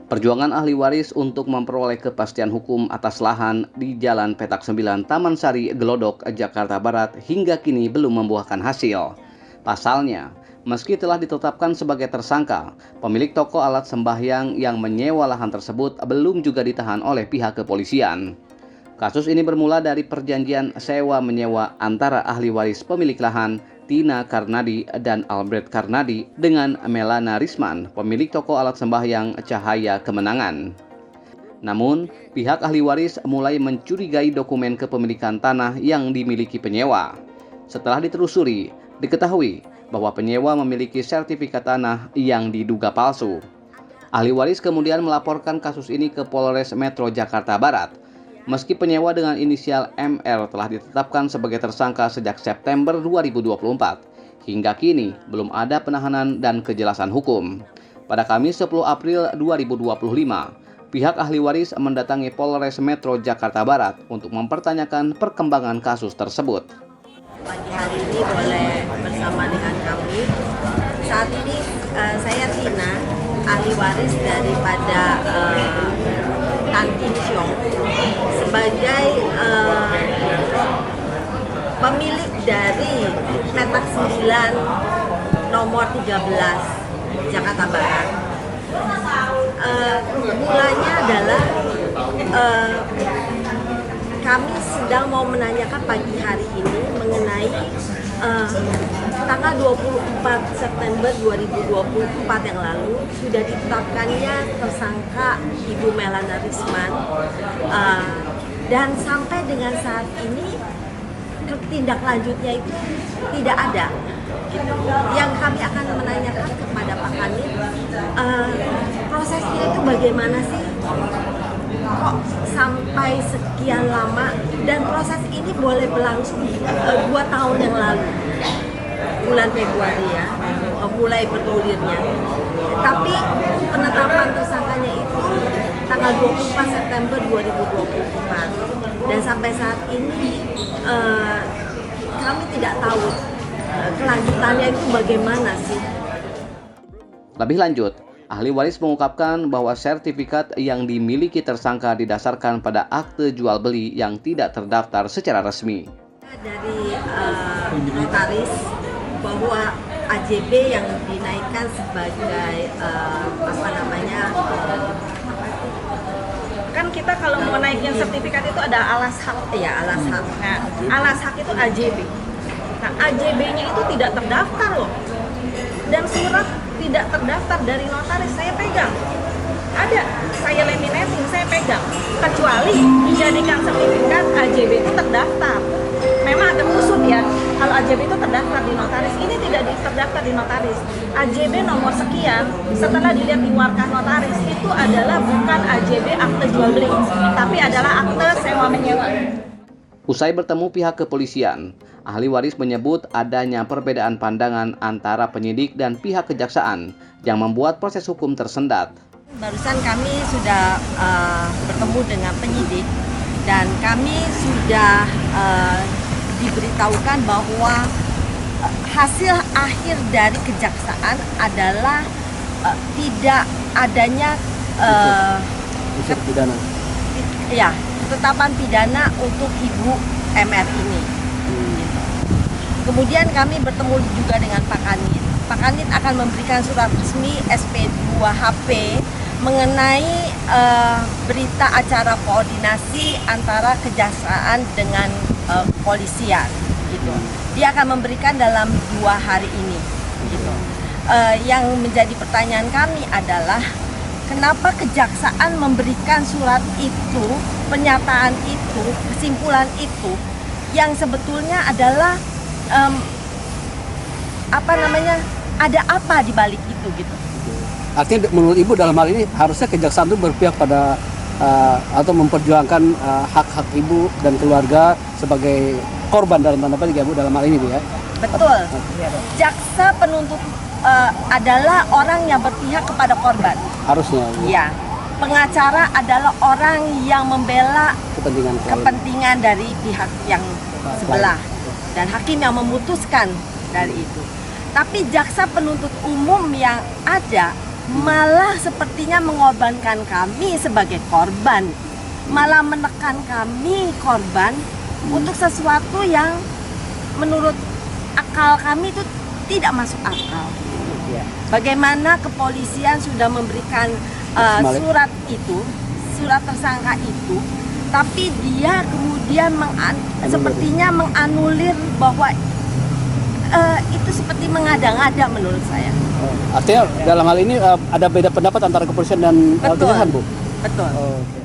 Perjuangan ahli waris untuk memperoleh kepastian hukum atas lahan di Jalan Petak 9, Taman Sari, Glodok, Jakarta Barat hingga kini belum membuahkan hasil. Pasalnya, meski telah ditetapkan sebagai tersangka, pemilik toko alat sembahyang yang menyewa lahan tersebut belum juga ditahan oleh pihak kepolisian. Kasus ini bermula dari perjanjian sewa-menyewa antara ahli waris pemilik lahan Tina Karnadi dan Albert Karnadi dengan Melana Risman, pemilik toko alat sembahyang Cahaya Kemenangan. Namun, pihak ahli waris mulai mencurigai dokumen kepemilikan tanah yang dimiliki penyewa. Setelah ditelusuri, diketahui bahwa penyewa memiliki sertifikat tanah yang diduga palsu. Ahli waris kemudian melaporkan kasus ini ke Polres Metro Jakarta Barat. Meski penyewa dengan inisial MR telah ditetapkan sebagai tersangka sejak September 2024, hingga kini belum ada penahanan dan kejelasan hukum. Pada Kamis 10 April 2025, pihak ahli waris mendatangi Polres Metro Jakarta Barat untuk mempertanyakan perkembangan kasus tersebut. Pagi hari ini boleh bersama dengan kami. Saat ini saya Tina, ahli waris daripada Tan Tin Siong, sebagai pemilik dari Petak 9 nomor 13 Jakarta Barat. Mulanya adalah kami sedang mau menanyakan pagi hari ini mengenai tanggal 24 September 2024 yang lalu sudah ditetapkannya tersangka Ibu Melana Risman, dan sampai dengan saat ini tindak lanjutnya itu tidak ada. Gitu. Yang kami akan menanyakan kepada Pak Kanit, prosesnya itu bagaimana sih? Kok sampai sekian lama, dan proses ini boleh berlangsung 2 tahun yang lalu, bulan Februari ya, mulai bergulirnya. Tapi penetapan tersangkanya itu tanggal 24 September 2024, dan sampai saat ini kami tidak tahu kelanjutannya itu bagaimana sih. Lebih lanjut, ahli waris mengungkapkan bahwa sertifikat yang dimiliki tersangka didasarkan pada akte jual beli yang tidak terdaftar secara resmi. Dari notaris bahwa AJB yang dinaikkan sebagai kan kita kalau mau naikin sertifikat itu ada alas hak. ya alas hak. Nah, alas hak itu AJB. Nah, AJB-nya itu tidak terdaftar loh. Dan surat tidak terdaftar dari notaris saya pegang. Ada, saya laminating, saya pegang. Kecuali dijadikan sertifikat AJB itu terdaftar. Memang ada kusut ya, kalau AJB itu terdaftar di notaris, ini tidak terdaftar di notaris. AJB nomor sekian, setelah dilihat di warkah notaris, itu adalah bukan AJB akte jual beli, tapi adalah akte sewa menyewa. Usai bertemu pihak kepolisian, ahli waris menyebut adanya perbedaan pandangan antara penyidik dan pihak kejaksaan yang membuat proses hukum tersendat. Barusan kami sudah bertemu dengan penyidik, dan kami sudah diberitahukan bahwa hasil akhir dari kejaksaan adalah tidak adanya Pidana. ya ketetapan pidana untuk Ibu MR ini. Kemudian kami bertemu juga dengan Pak Kanit. Pak Kanit akan memberikan surat resmi SP2HP mengenai berita acara koordinasi antara kejaksaan dengan kepolisian. Gitu. Dia akan memberikan dalam 2 hari ini. Gitu. Yang menjadi pertanyaan kami adalah kenapa kejaksaan memberikan surat itu, pernyataan itu, kesimpulan itu, yang sebetulnya adalah ada apa di balik itu gitu. Artinya menurut Ibu dalam hal ini harusnya kejaksaan itu berpihak pada atau memperjuangkan hak-hak Ibu dan keluarga sebagai korban dalam tanda petik Ibu dalam hal ini, Bu ya. Betul. Jaksa penuntut adalah orang yang berpihak kepada korban. Harusnya. Ya. Pengacara adalah orang yang membela kepentingan dari pihak yang sebelah, dan hakim yang memutuskan dari itu. Tapi jaksa penuntut umum yang ada malah sepertinya mengorbankan kami sebagai korban, malah menekan kami korban untuk sesuatu yang menurut akal kami itu tidak masuk akal. Ya. Bagaimana kepolisian sudah memberikan surat itu, surat tersangka itu, tapi dia kemudian sepertinya menganulir bahwa itu seperti mengada-ngada menurut saya. Artinya dalam hal ini ada beda pendapat antara kepolisian dan Betul. kejaksaan, Bu? Betul. Oke.